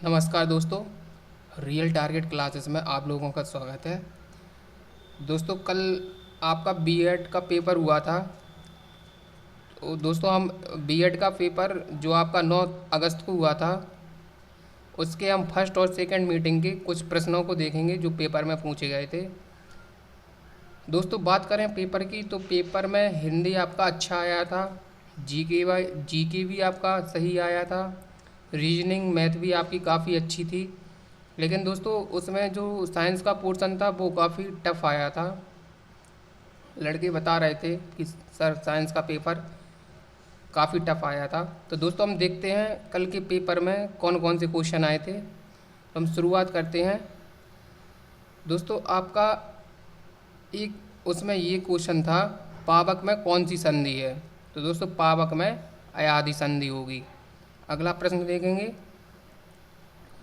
नमस्कार दोस्तों। Real target classes में आप लोगों का स्वागत है। दोस्तों कल आपका बीएड का पेपर हुआ था। तो दोस्तों हम बीएड का पेपर जो आपका 9 अगस्त को हुआ था उसके हम फर्स्ट और सेकंड मीटिंग के कुछ प्रश्नों को देखेंगे जो पेपर में पूछे गए थे। दोस्तों बात करें पेपर की तो पेपर में हिंदी आपका अच्छा आया था। जीके भी आपका सही आया था। रीजनिंग मैथ भी आपकी काफ़ी अच्छी थी। लेकिन दोस्तों उसमें जो साइंस का पोर्शन था वो काफ़ी टफ आया था। लड़के बता रहे थे कि सर साइंस का पेपर काफ़ी टफ आया था। तो दोस्तों हम देखते हैं कल के पेपर में कौन कौन से क्वेश्चन आए थे। तो हम शुरुआत करते हैं। दोस्तों आपका एक उसमें ये क्वेश्चन था, पावक में कौन सी संधि है। तो दोस्तों पावक में अयादि संधि होगी। अगला प्रश्न देखेंगे,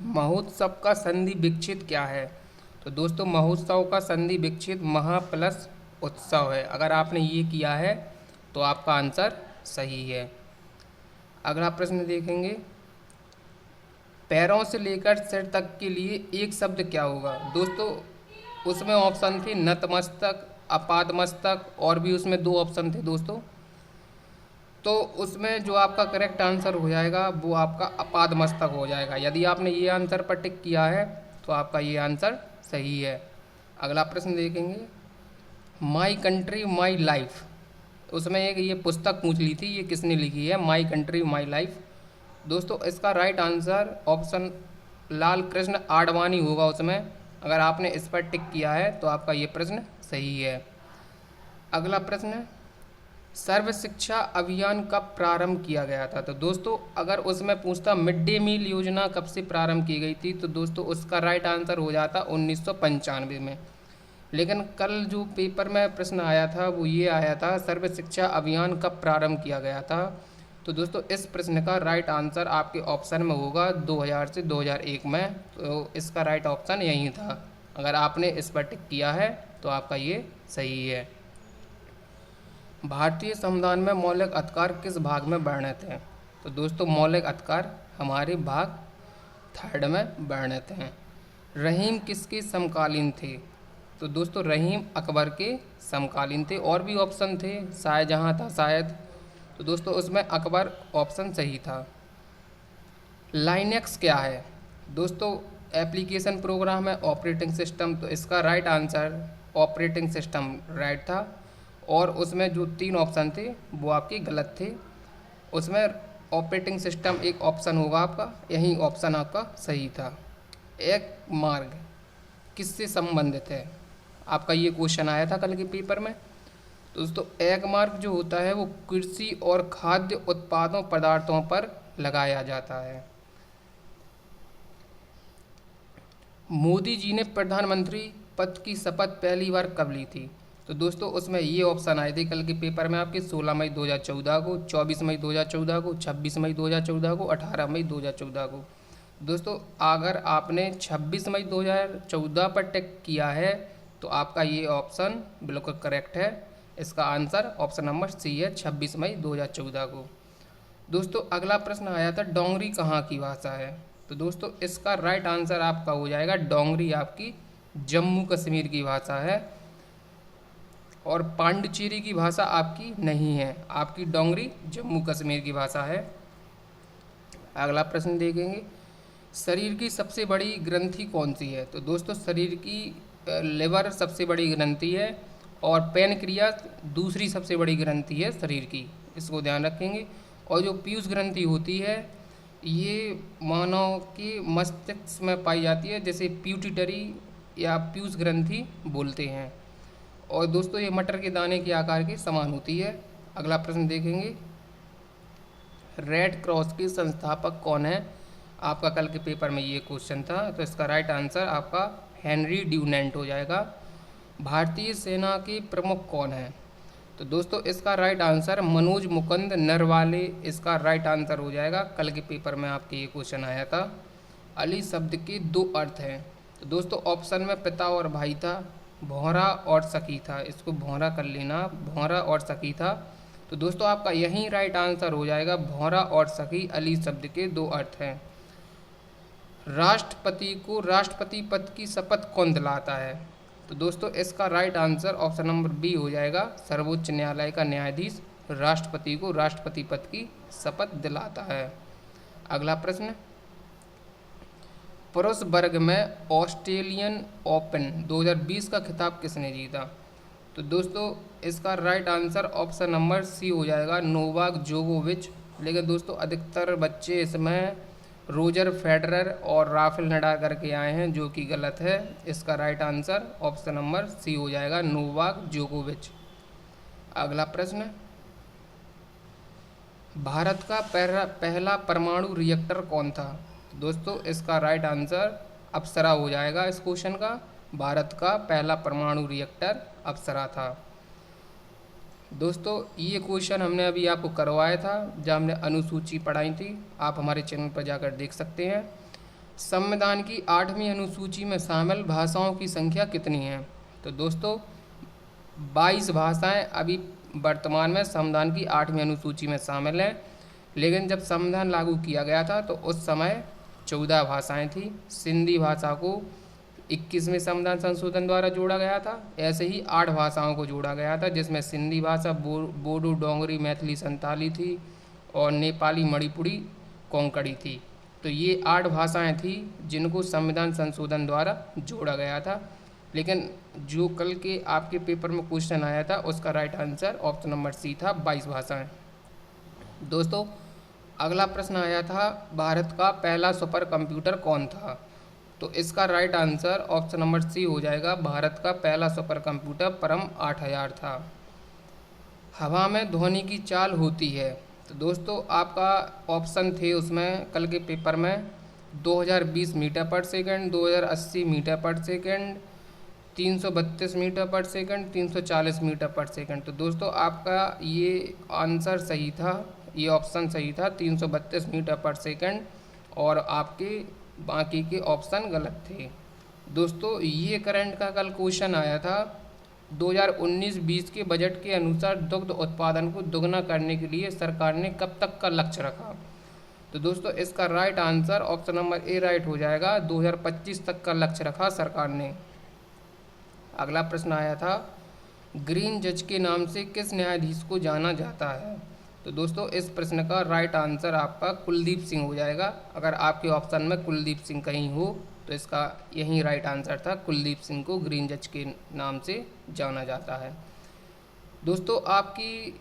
महोत्सव का संधि विच्छेद क्या है। तो दोस्तों महोत्सव का संधि विच्छेद महा प्लस उत्सव है। अगर आपने ये किया है तो आपका आंसर सही है। अगला प्रश्न देखेंगे, पैरों से लेकर सिर तक के लिए एक शब्द क्या होगा। दोस्तों उसमें ऑप्शन थे नतमस्तक, अपादमस्तक और भी उसमें दो ऑप्शन थे दोस्तों। तो उसमें जो आपका करेक्ट आंसर हो जाएगा वो आपका अपादमस्तक हो जाएगा। यदि आपने ये आंसर पर टिक किया है तो आपका ये आंसर सही है। अगला प्रश्न देखेंगे, माई कंट्री माई लाइफ। उसमें एक ये पुस्तक पूछ ली थी, ये किसने लिखी है, माई कंट्री माई लाइफ। दोस्तों इसका right answer option Lal Krishna Advani होगा उसमें। अगर आपने इस पर टिक किया है तो आपका ये प्रश्न सही है। अगला प्रश्न, सर्व शिक्षा अभियान कब प्रारंभ किया गया था। तो दोस्तों अगर उसमें पूछता मिड डे मील योजना कब से प्रारंभ की गई थी तो दोस्तों उसका राइट आंसर हो जाता 1995 में। लेकिन कल जो पेपर में प्रश्न आया था वो ये आया था, सर्व शिक्षा अभियान कब प्रारंभ किया गया था। तो दोस्तों इस प्रश्न का राइट आंसर आपके ऑप्शन में होगा 2000 से 2001 में। तो इसका राइट ऑप्शन यही था। अगर आपने इस पर टिक किया है तो आपका ये सही है। भारतीय संविधान में मौलिक अधिकार किस भाग में वर्णित हैं। तो दोस्तों मौलिक अधिकार हमारे भाग थर्ड में वर्णित हैं। रहीम किसके समकालीन थे। तो दोस्तों रहीम अकबर के समकालीन थे। और भी ऑप्शन थे, शाहजहाँ था शायद। तो दोस्तों उसमें अकबर ऑप्शन सही था। लाइनेक्स क्या है। दोस्तों एप्लीकेशन प्रोग्राम है, ऑपरेटिंग सिस्टम। तो इसका right answer operating system right था। और उसमें जो तीन ऑप्शन थे वो आपके गलत थे। उसमें ऑपरेटिंग सिस्टम एक ऑप्शन होगा आपका, यही ऑप्शन आपका सही था। एक मार्ग किससे संबंधित है, आपका ये क्वेश्चन आया था कल के पेपर में। तो दोस्तों एक मार्ग जो होता है वो कृषि और खाद्य उत्पादों पदार्थों पर लगाया जाता है। मोदी जी ने प्रधानमंत्री पद की शपथ पहली बार कब ली थी। तो दोस्तों उसमें ये ऑप्शन आए थे कल के पेपर में आपके 16 मई 2014 को, 24 मई 2014 को, 26 मई 2014 को, 18 मई 2014 को। दोस्तों अगर आपने 26 मई 2014 पर टिक किया है तो आपका ये ऑप्शन बिल्कुल करेक्ट है। इसका आंसर ऑप्शन नंबर सी है, 26 मई 2014 को। दोस्तों अगला प्रश्न आया था, डोंगरी कहाँ की भाषा है। तो दोस्तों इसका राइट आंसर आपका हो जाएगा, डोंगरी आपकी जम्मू कश्मीर की भाषा है और पांडिचेरी की भाषा आपकी नहीं है। आपकी डोंगरी जम्मू कश्मीर की भाषा है। अगला प्रश्न देखेंगे, शरीर की सबसे बड़ी ग्रंथि कौन सी है। तो दोस्तों शरीर की लिवर सबसे बड़ी ग्रंथि है और पैनक्रियास दूसरी सबसे बड़ी ग्रंथि है शरीर की, इसको ध्यान रखेंगे। और जो पीयूष ग्रंथि होती है ये मानव के मस्तिष्क में पाई जाती है, जैसे प्यूटिटरी या पीयूष ग्रंथि बोलते हैं। और दोस्तों ये मटर के दाने के आकार की समान होती है। अगला प्रश्न देखेंगे, रेड क्रॉस के संस्थापक कौन है। आपका कल के पेपर में ये क्वेश्चन था। तो इसका राइट आंसर आपका हेनरी ड्यूनेंट हो जाएगा। भारतीय सेना के प्रमुख कौन है। तो दोस्तों इसका राइट आंसर मनोज मुकुंद नरवाले, इसका राइट आंसर हो जाएगा। कल के पेपर में आपके ये क्वेश्चन आया था। अली शब्द के दो अर्थ हैं। तो दोस्तों ऑप्शन में पिता और भाई था, भौरा और सखी था। इसको भौरा कर लेना, भौरा और सखी था। तो दोस्तों आपका यही राइट आंसर हो जाएगा, भौरा और सखी अली शब्द के दो अर्थ हैं। राष्ट्रपति को राष्ट्रपति पद की शपथ कौन दिलाता है? तो दोस्तों इसका right answer option number B हो जाएगा, सर्वोच्च न्यायालय का न्यायाधीश राष्ट्रपति को राष्ट्रपति पद की शपथ दिलाता है। अगला प्रश्न, पुरुष वर्ग में ऑस्ट्रेलियन ओपन 2020 का खिताब किसने जीता? तो दोस्तों इसका right answer option number C हो जाएगा, नोवाक जोकोविच। लेकिन दोस्तों अधिकतर बच्चे इसमें रोजर फेडरर और राफेल नडाल करके आए हैं, जो कि गलत है। इसका right answer option number C हो जाएगा, नोवाक जोकोविच। अगला प्रश्न, भारत का पहला परमाणु रिएक्टर कौन था? दोस्तों इसका राइट आंसर अप्सरा हो जाएगा। इस क्वेश्चन का भारत का पहला परमाणु रिएक्टर अप्सरा था। दोस्तों ये क्वेश्चन हमने अभी आपको करवाया था जब हमने अनुसूची पढ़ाई थी, आप हमारे चैनल पर जाकर देख सकते हैं। संविधान की 8वीं अनुसूची में शामिल भाषाओं की संख्या कितनी है? तो दोस्तों 22 भाषाएं अभी वर्तमान में संविधान की 8वीं अनुसूची में शामिल हैं, लेकिन जब संविधान लागू किया गया था तो उस समय 14 भाषाएं थी। सिंधी भाषा को 21वें संविधान संशोधन द्वारा जोड़ा गया था। ऐसे ही 8 भाषाओं को जोड़ा गया था, जिसमें सिंधी भाषा, बोडो, डोंगरी, मैथिली, संताली थी और नेपाली, मणिपुरी, कोंकणी थी। तो ये 8 भाषाएं थी जिनको संविधान संशोधन द्वारा जोड़ा गया था। लेकिन जो कल के आपके पेपर में क्वेश्चन आया था उसका right answer option number C था, 22 भाषाएं। दोस्तों अगला प्रश्न आया था, भारत का पहला सुपर कंप्यूटर कौन था? तो इसका right answer option number C हो जाएगा, भारत का पहला सुपर कंप्यूटर परम 8000 था। हवा में ध्वनि की चाल होती है? तो दोस्तों आपका ऑप्शन थे उसमें कल के पेपर में 2020 मीटर पर सेकंड, 2080 मीटर पर सेकंड, 332 मीटर पर सेकंड, 340 मीटर पर सेकंड। तो दोस्तों आपका ये आंसर सही था, ये ऑप्शन सही था, 332 मीटर पर सेकंड, और आपके बाकी के ऑप्शन गलत थे। दोस्तों ये करंट का कल क्वेश्चन आया था, 2019-20 के बजट के अनुसार दुग्ध उत्पादन को दोगुना करने के लिए सरकार ने कब तक का लक्ष्य रखा? तो दोस्तों इसका right answer option number A right हो जाएगा, 2025 तक का लक्ष्य रखा सरकार ने। अगला प्रश्न आया था, ग्रीन जज के नाम से किस न्यायाधीश को जाना जाता है? तो दोस्तों इस प्रश्न का राइट आंसर आपका कुलदीप सिंह हो जाएगा। अगर आपके ऑप्शन में कुलदीप सिंह कहीं हो तो इसका यही राइट आंसर था, कुलदीप सिंह को ग्रीन जज के नाम से जाना जाता है। दोस्तों आपकी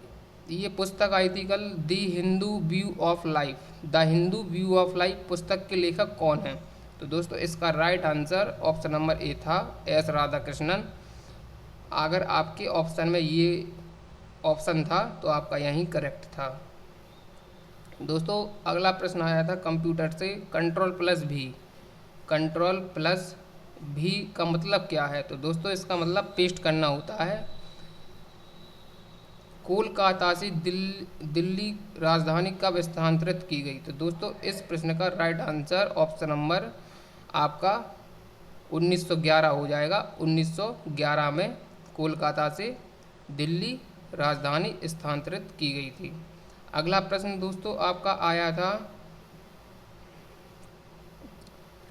ये पुस्तक आई थी कल, the Hindu view of life, the Hindu view of life पुस्तक के लेखक कौन है? तो दोस्तों इसका right answer option number A था, एस राधाकृष्णन। अगर आपके ऑप्शन में ये ऑप्शन था तो आपका यही करेक्ट था। दोस्तों अगला प्रश्न आया था कंप्यूटर से, कंट्रोल+V, कंट्रोल+V का मतलब क्या है? तो दोस्तों इसका मतलब पेस्ट करना होता है। कोलकाता से दिल्ली राजधानी कब स्थानांतरित की गई? तो दोस्तों इस प्रश्न का राइट आंसर ऑप्शन नंबर आपका 1911 हो जाएगा। 1911 में कोलकाता से दिल्ली राजधानी स्थानांतरित की गई थी। अगला प्रश्न दोस्तों आपका आया था,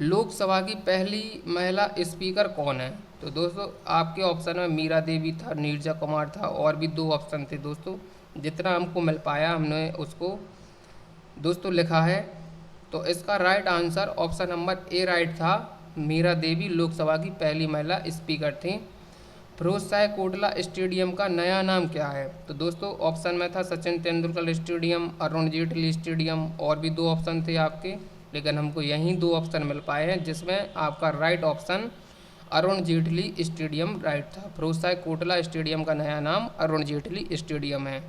लोकसभा की पहली महिला स्पीकर कौन है? तो दोस्तों आपके ऑप्शन में मीरा देवी था, नीरजा कुमार था, और भी 2 ऑप्शन थे। दोस्तों जितना हमको मिल पाया हमने उसको दोस्तों लिखा है। तो इसका right answer option number A right था, मीरा देवी लोकसभा की पहली महिला स्पीकर थी। फिरोज शाह कोटला स्टेडियम का नया नाम क्या है? तो दोस्तों ऑप्शन में था सचिन तेंदुलकर स्टेडियम, अरुण जेटली स्टेडियम, और भी 2 ऑप्शन थे आपके, लेकिन हमको यही 2 ऑप्शन मिल पाए हैं, जिसमें आपका right option Arun Jaitley stadium right था। फिरोज शाह कोटला स्टेडियम का नया नाम अरुण जेटली स्टेडियम है।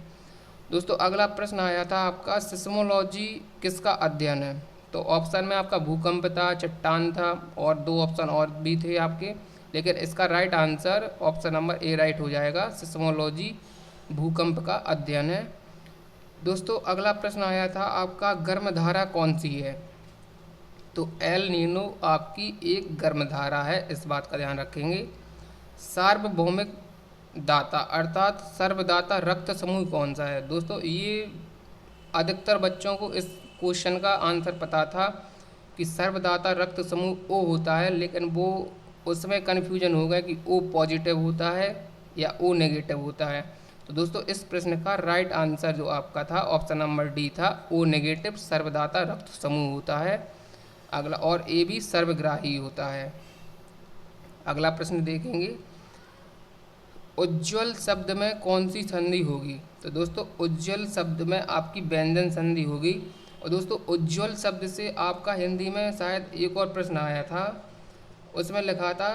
दोस्तों अगला प्रश्न आया था आपका, सिस्मोलॉजी किसका अध्ययन है? तो ऑप्शन में आपका भूकंप था, चट्टान था, और 2 ऑप्शन और भी थे आपके, लेकिन इसका right answer option number A right हो जाएगा, सिस्मोलॉजी भूकंप का अध्ययन है। दोस्तों अगला प्रश्न आया था आपका, गर्मधारा कौन सी है? तो एल नीनो आपकी एक गर्मधारा है, इस बात का ध्यान रखेंगे। सार्वभौमिक दाता अर्थात सर्वदाता रक्त समूह कौन सा है? दोस्तों ये अधिकतर बच्चों को इस क्वेश्चन का आंसर पता था, कि सर्वदाता रक्त समूह ओ होता है, लेकिन वो उसमें कन्फ्यूजन हो गया कि ओ पॉजिटिव होता है या ओ नेगेटिव होता है। तो दोस्तों इस प्रश्न का राइट आंसर जो आपका था ऑप्शन नंबर डी था, ओ नेगेटिव सर्वदाता रक्त समूह होता है। अगला, और ए भी सर्वग्राही होता है। अगला प्रश्न देखेंगे, उज्ज्वल शब्द में कौन सी संधि होगी? तो दोस्तों उज्ज्वल शब्द में आपकी व्यंजन संधि होगी। और दोस्तों उज्ज्वल शब्द से आपका हिंदी में शायद एक और प्रश्न आया था, उसमें लिखा था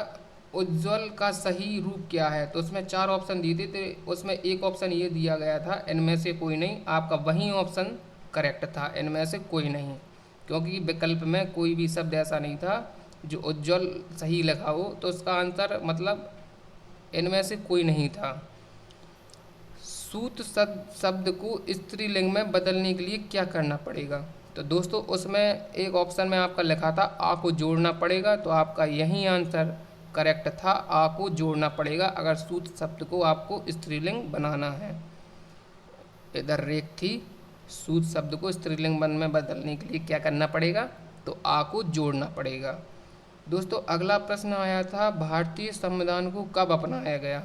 उज्ज्वल का सही रूप क्या है? तो उसमें 4 ऑप्शन दिए थे, तो उसमें एक ऑप्शन ये दिया गया था, इनमें से कोई नहीं। आपका वही ऑप्शन करेक्ट था, इनमें से कोई नहीं, क्योंकि विकल्प में कोई भी शब्द ऐसा नहीं था जो उज्ज्वल सही लिखा हो। तो उसका आंसर मतलब इनमें से कोई नहीं था। सूत शब्द को स्त्रीलिंग में बदलने के लिए क्या करना पड़ेगा? तो दोस्तों उसमें एक ऑप्शन में आपका लिखा था आ को जोड़ना पड़ेगा, तो आपका यही आंसर करेक्ट था, आ को जोड़ना पड़ेगा अगर सूत शब्द को आपको स्त्रीलिंग बनाना है। इधर रेख थी, सूत शब्द को स्त्रीलिंग में बदलने के लिए क्या करना पड़ेगा? तो आ को जोड़ना पड़ेगा। दोस्तों अगला प्रश्न आया था, भारतीय संविधान को कब अपनाया गया?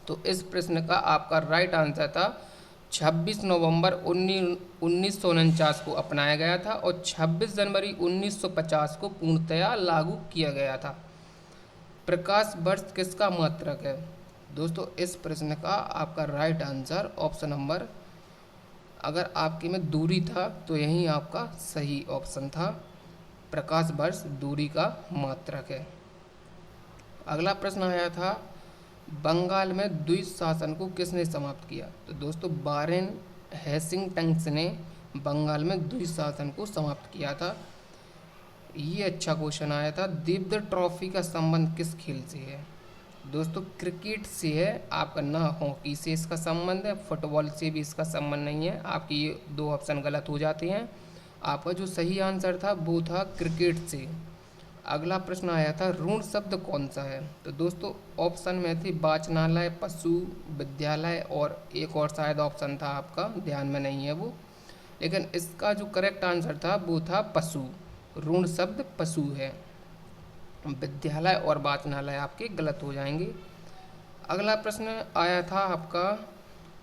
तो इस प्रश्न का आपका राइट आंसर था 26 नवंबर 1949 को अपनाया गया था और 26 जनवरी 1950 को पूर्णतया लागू किया गया था। प्रकाश वर्ष किसका मात्रक है? दोस्तों इस प्रश्न का आपका राइट आंसर ऑप्शन नंबर, अगर आपके में दूरी था तो यही आपका सही ऑप्शन था, प्रकाश वर्ष दूरी का मात्रक है। अगला प्रश्न आया था, बंगाल में द्विज शासन को किसने समाप्त किया? तो दोस्तों वारेन हेस्टिंग्स ने बंगाल में द्विज शासन को समाप्त किया था। ये अच्छा क्वेश्चन आया था, देवधर ट्रॉफी का संबंध किस खेल से है? दोस्तों क्रिकेट से है आपका, ना हॉकी से इसका संबंध है, फुटबॉल से भी इसका संबंध नहीं है। आपके ये 2 ऑप्शन गलत हो जाते हैं। आपका जो सही आंसर था वो था क्रिकेट से। अगला प्रश्न आया था, ऋण शब्द कौन सा है? तो दोस्तों ऑप्शन में थी वाचनालय, पशु, विद्यालय और एक और शायद ऑप्शन था आपका ध्यान में नहीं है वो, लेकिन इसका जो करेक्ट आंसर था वो था पशु। ऋण शब्द पशु है, विद्यालय और वाचनालय आपके गलत हो जाएंगे। अगला प्रश्न आया था आपका,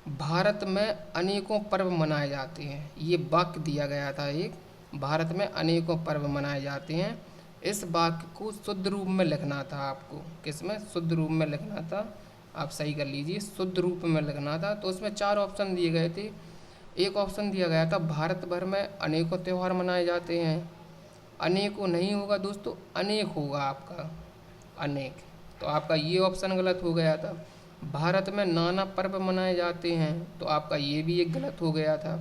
भारत में अनेकों पर्व मनाए जाते हैं। ये वाक्य दिया गया था एक, भारत में अनेकों पर्व मनाए जाते हैं। इस वाक्य को शुद्ध रूप में लिखना था आपको, किसमें? शुद्ध रूप में लिखना था। आप सही कर लीजिए, शुद्ध रूप में लिखना था। तो उसमें 4 ऑप्शन दिए गए थे। एक ऑप्शन दिया गया था, भारत भर में अनेकों त्यौहार मनाए जाते हैं। अनेकों नहीं होगा दोस्तों, अनेक होगा आपका, अनेक। तो आपका ये ऑप्शन गलत हो गया था। भारत में नाना पर्व मनाए जाते हैं, तो आपका ये भी एक गलत हो गया था।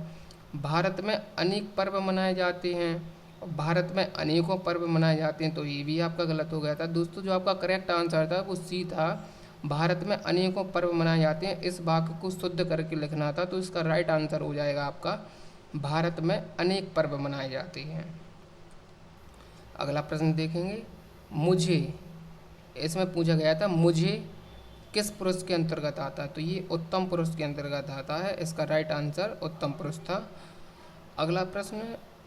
भारत में अनेक पर्व मनाए जाते हैं और भारत में अनेकों पर्व मनाए जाते हैं, तो ये भी आपका गलत हो गया था। दोस्तों जो आपका करेक्ट आंसर था वो सी था, भारत में अनेकों पर्व मनाए जाते हैं। इस वाक्य को शुद्ध करके लिखना था, तो इसका राइट आंसर हो जाएगा आपका, भारत में अनेक पर्व मनाए जाते हैं। अगला प्रश्न देखेंगे, मुझे, इसमें पूछा गया था मुझे किस पुरुष के अंतर्गत आता है? तो ये उत्तम पुरुष के अंतर्गत आता है, इसका राइट आंसर उत्तम पुरुष था। अगला प्रश्न,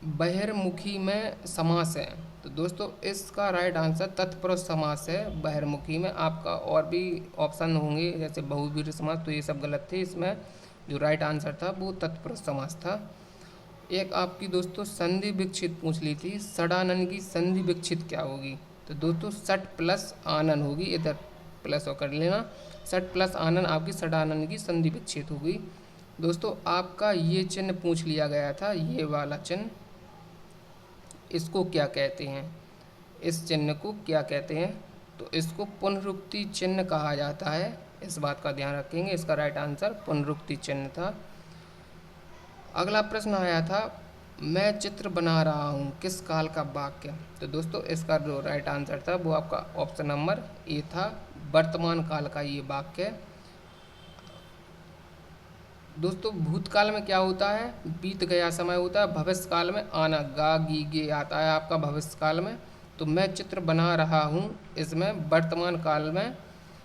बहिर्मुखी में समास है। तो दोस्तों इसका राइट आंसर तत्पुरुष समास है बहिर्मुखी में। आपका और भी ऑप्शन होंगे जैसे बहुवीर समास, तो ये सब गलत थे। इसमें जो राइट आंसर था वो तत्पुरुष समास था। एक आपकी दोस्तों संधि विच्छेद पूछ ली थी, षडानन की संधि विच्छेद क्या होगी? तो दोस्तों षट प्लस आनन होगी, इधर प्लस और कर लेना, षट प्लस आनन आपकी षडानन की संधि विच्छेद होगी। दोस्तों आपका ये चिन्ह पूछ लिया गया था, ये वाला चिन्ह, इसको क्या कहते हैं? इस चिन्ह को क्या कहते हैं? तो इसको पुनरुक्ति चिन्ह कहा जाता है, इस बात का ध्यान रखेंगे। इसका राइट आंसर पुनरुक्ति चिन्ह था। अगला प्रश्न आया था, मैं चित्र बना रहा हूँ, किस काल का वाक्य? तो दोस्तों इसका जो राइट आंसर था वो आपका ऑप्शन नंबर ए था, वर्तमान काल का ये वाक्य। दोस्तों भूतकाल में क्या होता है? बीत गया समय होता है। भविष्य काल में आना, गा गी गे आता है आपका भविष्य काल में। तो मैं चित्र बना रहा हूँ, इसमें वर्तमान काल में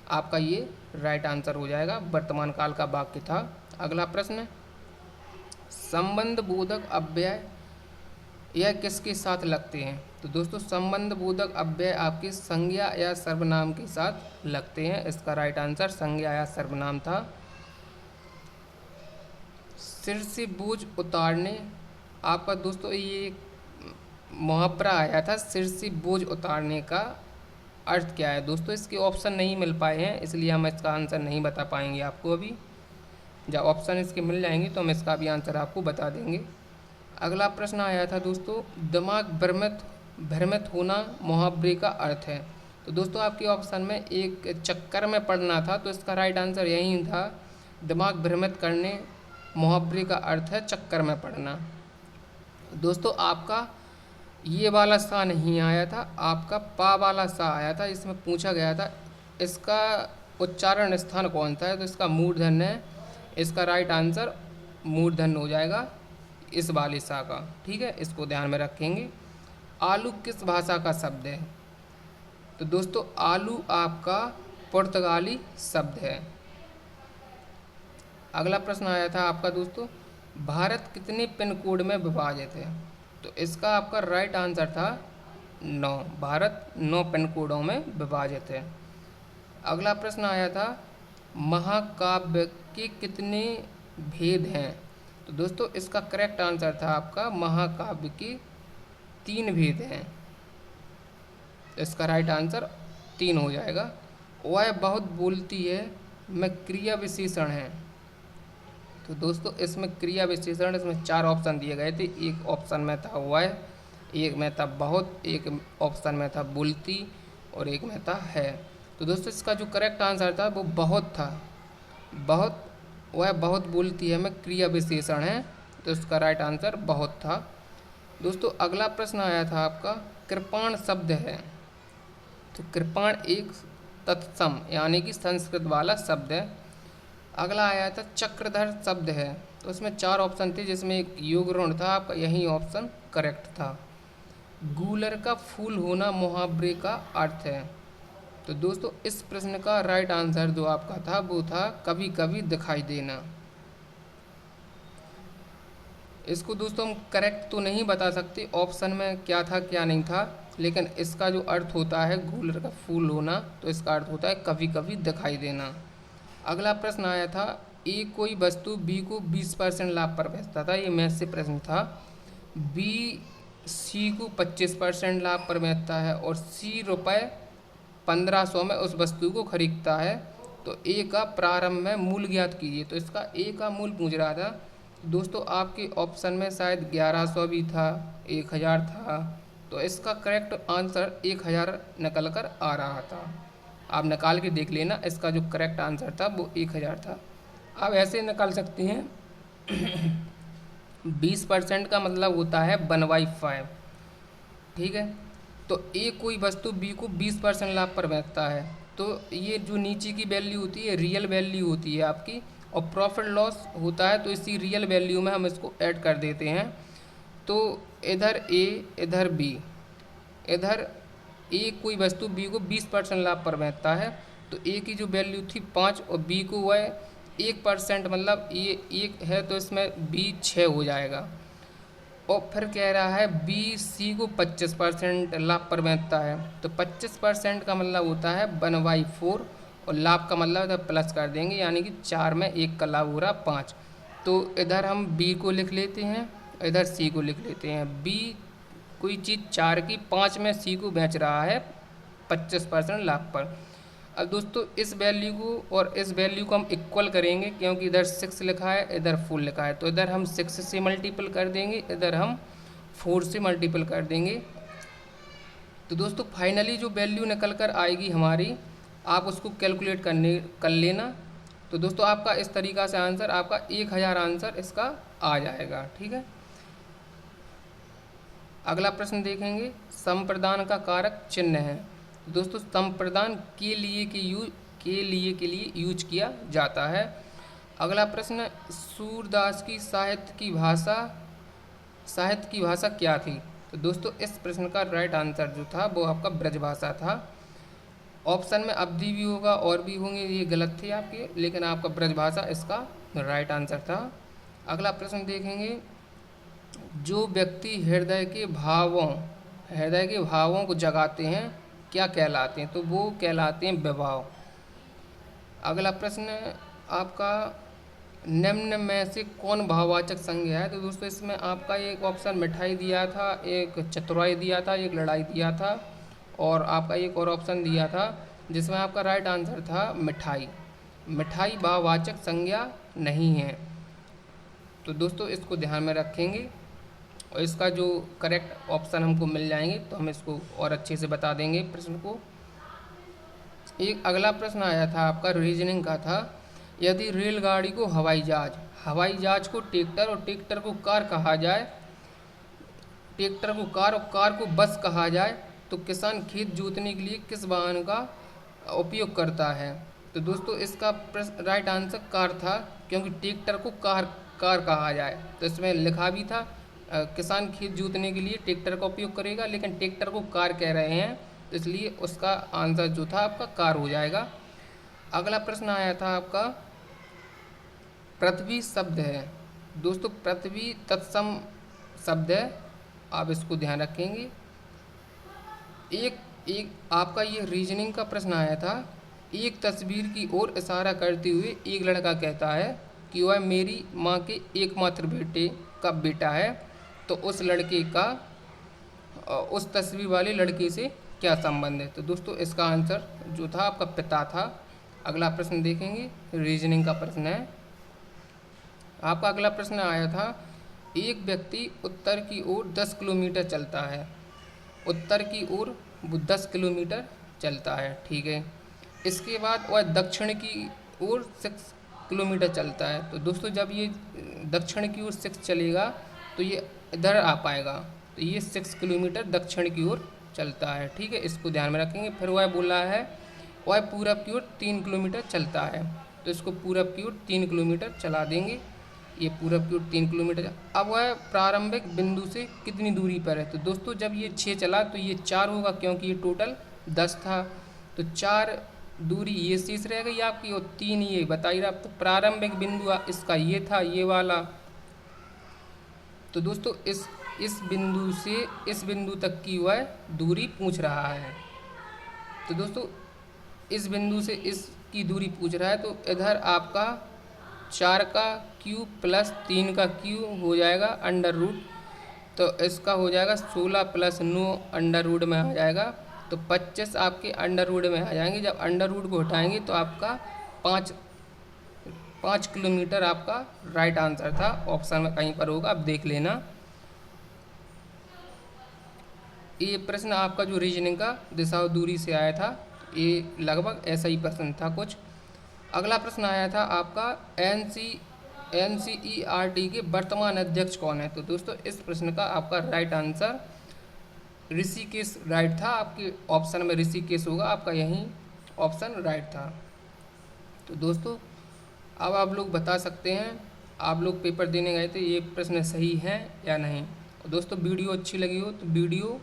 आपका ये राइट आंसर हो जाएगा, वर्तमान काल का वाक्य था। अगला प्रश्न, संबंध बोधक अव्यय यह किसके साथ लगते हैं? तो दोस्तों संबंध बोधक अव्यय आपके संज्ञा या सर्वनाम के साथ लगते हैं। इसका राइट आंसर संज्ञा या सर्वनाम था। सिर से बोझ उतारने, आपका दोस्तों ये मुहावरा आया था, सिर से बोझ उतारने का अर्थ क्या है? दोस्तों इसके ऑप्शन नहीं मिल पाए हैं, इसलिए हम इसका आंसर नहीं बता पाएंगे आपको अभी। जब ऑप्शन इसके मिल जाएंगे तो हम इसका भी आंसर आपको बता देंगे। अगला प्रश्न आया था दोस्तों, दिमाग भ्रमित होना मुहावरे का अर्थ है। तो दोस्तों आपके ऑप्शन में एक चक्कर में पढ़ना था, तो इसका राइट आंसर यही था, दिमाग भ्रमित करने मुहावरे का अर्थ है चक्कर में पढ़ना। दोस्तों आपका ये वाला सा नहीं आया था, आपका पा वाला सा आया था। इसमें पूछा गया था इसका उच्चारण स्थान कौन सा है, तो इसका मूर्धन्य है। इसका राइट आंसर मूर्धन्य हो जाएगा इस वाले सा का, ठीक है, इसको ध्यान में रखेंगे। आलू किस भाषा का शब्द है? तो दोस्तों आलू आपका पुर्तगाली शब्द है। अगला प्रश्न आया था आपका दोस्तों, भारत कितने पिन कोड में विभाजित है? तो इसका आपका राइट आंसर था 9। भारत 9 पिन कोडों में विभाजित है। अगला प्रश्न आया था, महाकाव्य के कितने भेद हैं? तो दोस्तों इसका करेक्ट आंसर था आपका महाकाव्य के 3 भेद हैं। इसका राइट आंसर 3 हो जाएगा। वह बहुत बोलती है में क्रिया विशेषण है। तो दोस्तों इसमें क्रिया विशेषण, इसमें 4 ऑप्शन दिए गए थे। एक ऑप्शन में था वह, एक में था बहुत, एक ऑप्शन में था बोलती और एक में था है। तो दोस्तों इसका जो करेक्ट आंसर था वो बहुत था। बहुत, वह बहुत बोलती है में क्रिया विशेषण है, तो इसका राइट आंसर बहुत था। दोस्तों अगला प्रश्न आया था आपका, कृपाण शब्द है। तो कृपाण एक तत्सम यानी कि संस्कृत वाला शब्द है। अगला आया था चक्रधर शब्द है। तो इसमें 4 ऑप्शन थे जिसमें एक योग ऋण था, आपका यही ऑप्शन करेक्ट था। गूलर का फूल होना मुहावरे का अर्थ है। तो दोस्तों इस प्रश्न का राइट आंसर जो आपका था वो था कभी कभी दिखाई देना। इसको दोस्तों हम करेक्ट तो नहीं बता सकते ऑप्शन में क्या था क्या नहीं था, लेकिन इसका जो अर्थ होता है गूलर का फूल होना, तो इसका अर्थ होता है कभी कभी दिखाई देना। अगला प्रश्न आया था, ए कोई वस्तु बी को 20% लाभ पर बेचता था। ये मैथ से प्रश्न था। बी सी को 25% लाभ पर बेचता है और सी रुपये 1500 में उस वस्तु को खरीदता है। तो ए का प्रारंभ में मूल ज्ञात कीजिए। तो इसका ए का मूल पूछ रहा था। दोस्तों आपके ऑप्शन में शायद 1100 भी था, 1000 था, तो इसका करेक्ट आंसर 1000 निकल कर आ रहा था। आप निकाल के देख लेना, इसका जो करेक्ट आंसर था वो 1000 था। आप ऐसे निकाल सकते हैं 20% का मतलब होता है 1/5, ठीक है। तो ए कोई वस्तु बी को 20% लाभ पर बेचता है, तो ये जो नीचे की वैल्यू होती है रियल वैल्यू होती है आपकी, और प्रॉफिट लॉस होता है, तो इसी रियल वैल्यू में हम इसको ऐड कर देते हैं। तो इधर ए इधर बी, इधर ए कोई वस्तु बी को 20% लाभ पर बेचता है, तो ए की जो वैल्यू थी 5 और बी को वह 1%, मतलब ये 1 है तो इसमें बी 6 हो जाएगा। और फिर कह रहा है बी सी को 25% लाभ पर बेचता है, तो 25% का मतलब होता है 1/4 और लाभ का मतलब इधर प्लस कर देंगे, यानी कि 4 में 1 का लाभ हो रहा 5। तो इधर हम बी को लिख लेते हैं, इधर सी को लिख लेते हैं। बी कोई चीज़ 4 की 5 में सी को बेच रहा है 25% लाभ पर। अब दोस्तों इस वैल्यू को और इस वैल्यू को हम इक्वल करेंगे, क्योंकि इधर 6 लिखा है इधर 4 लिखा है, तो इधर हम 6 से मल्टीपल कर देंगे, इधर हम 4 से मल्टीपल कर देंगे। तो दोस्तों फाइनली जो वैल्यू निकल कर आएगी हमारी, आप उसको कैलकुलेट कर लेना। तो दोस्तों आपका इस तरीक़ा से आंसर, आपका 1000 आंसर इसका आ जाएगा, ठीक है। अगला प्रश्न देखेंगे, संप्रदान का कारक चिन्ह है। दोस्तों संप्रदान के लिए यूज किया जाता है। अगला प्रश्न, सूरदास की साहित्य की भाषा क्या थी? तो दोस्तों इस प्रश्न का राइट आंसर जो था वो आपका ब्रजभाषा था। ऑप्शन में अवधि भी होगा और भी होंगे, ये गलत थे आपके, लेकिन आपका ब्रजभाषा इसका राइट आंसर था। अगला प्रश्न देखेंगे, जो व्यक्ति हृदय के भावों को जगाते हैं क्या कहलाते हैं? तो वो कहलाते हैं विभाव। अगला प्रश्न आपका, निम्न में से कौन भाववाचक संज्ञा है? तो दोस्तों इसमें आपका एक ऑप्शन मिठाई दिया था, एक चतुराई दिया था, एक लड़ाई दिया था, और आपका एक और ऑप्शन दिया था जिसमें आपका राइट आंसर था मिठाई। मिठाई भाववाचक संज्ञा नहीं है। तो दोस्तों इसको ध्यान में रखेंगे और इसका जो करेक्ट ऑप्शन हमको मिल जाएंगे तो हम इसको और अच्छे से बता देंगे प्रश्न को। एक अगला प्रश्न आया था आपका रीजनिंग का था, यदि रेलगाड़ी को हवाई जहाज को ट्रैक्टर और ट्रैक्टर को कार कहा जाए, ट्रैक्टर को कार और कार को बस कहा जाए, तो किसान खेत जोतने के लिए किस वाहन का उपयोग करता है? तो दोस्तों इसका राइट आंसर कार था, क्योंकि ट्रैक्टर को कार कहा जाए तो इसमें लिखा भी था किसान खेत जोतने के लिए ट्रैक्टर का उपयोग करेगा, लेकिन ट्रैक्टर को कार कह रहे हैं तो इसलिए उसका आंसर जो था आपका कार हो जाएगा। अगला प्रश्न आया था आपका, पृथ्वी शब्द है। दोस्तों पृथ्वी तत्सम शब्द है, आप इसको ध्यान रखेंगे। एक एक आपका ये रीजनिंग का प्रश्न आया था, एक तस्वीर की ओर इशारा करते हुए एक लड़का कहता है कि वह मेरी माँ के एकमात्र बेटे का बेटा है, तो उस लड़के का उस तस्वीर वाले लड़के से क्या संबंध है? तो दोस्तों इसका आंसर जो था आपका पिता था। अगला प्रश्न देखेंगे, रीजनिंग का प्रश्न है आपका। अगला प्रश्न आया था, एक व्यक्ति उत्तर की ओर 10 किलोमीटर चलता है, उत्तर की ओर वो 10 किलोमीटर चलता है, ठीक है। इसके बाद वह दक्षिण की ओर 6 किलोमीटर चलता है। तो दोस्तों जब ये दक्षिण की ओर 6 चलेगा तो ये इधर आ पाएगा, तो ये 6 किलोमीटर दक्षिण की ओर चलता है, ठीक है, इसको ध्यान में रखेंगे। फिर वह बोला है वह पूरब की ओर 3 किलोमीटर चलता है, तो इसको पूरब की ओर 3 किलोमीटर चला देंगे, ये पूरब की ओर 3 किलोमीटर। अब वह प्रारंभिक बिंदु से कितनी दूरी पर है? तो दोस्तों जब ये 6 चला तो ये 4 होगा, क्योंकि ये टोटल 10 था, तो 4 दूरी ये शेष रह गई आपकी और 3 ये बता ही रहा। तो प्रारंभिक बिंदु इसका ये था, ये वाला। तो दोस्तों इस बिंदु से इस बिंदु तक की वह दूरी पूछ रहा है। तो दोस्तों इस बिंदु से इसकी दूरी पूछ रहा है, तो इधर आपका 4 का क्यूब प्लस 3 का क्यूब हो जाएगा अंडर रूट, तो इसका हो जाएगा 16 प्लस 9 अंडर रूट में आ जाएगा, तो 25 आपके अंडर रूट में आ जाएंगे। जब अंडर रूट को हटाएंगे तो आपका 5 किलोमीटर आपका राइट आंसर था। ऑप्शन में कहीं पर होगा, आप देख लेना। ये प्रश्न आपका जो रीजनिंग का दिशा और दूरी से आया था, ये लगभग ऐसा ही प्रश्न था कुछ। अगला प्रश्न आया था आपका, NCERT के वर्तमान अध्यक्ष कौन है? तो दोस्तों इस प्रश्न का आपका राइट आंसर ऋषिकेश राइट था, आपके ऑप्शन में ऋषिकेश होगा, आपका यही ऑप्शन राइट था। तो दोस्तों अब आप लोग बता सकते हैं, आप लोग पेपर देने गए थे, ये प्रश्न सही है या नहीं। और दोस्तों वीडियो अच्छी लगी हो तो वीडियो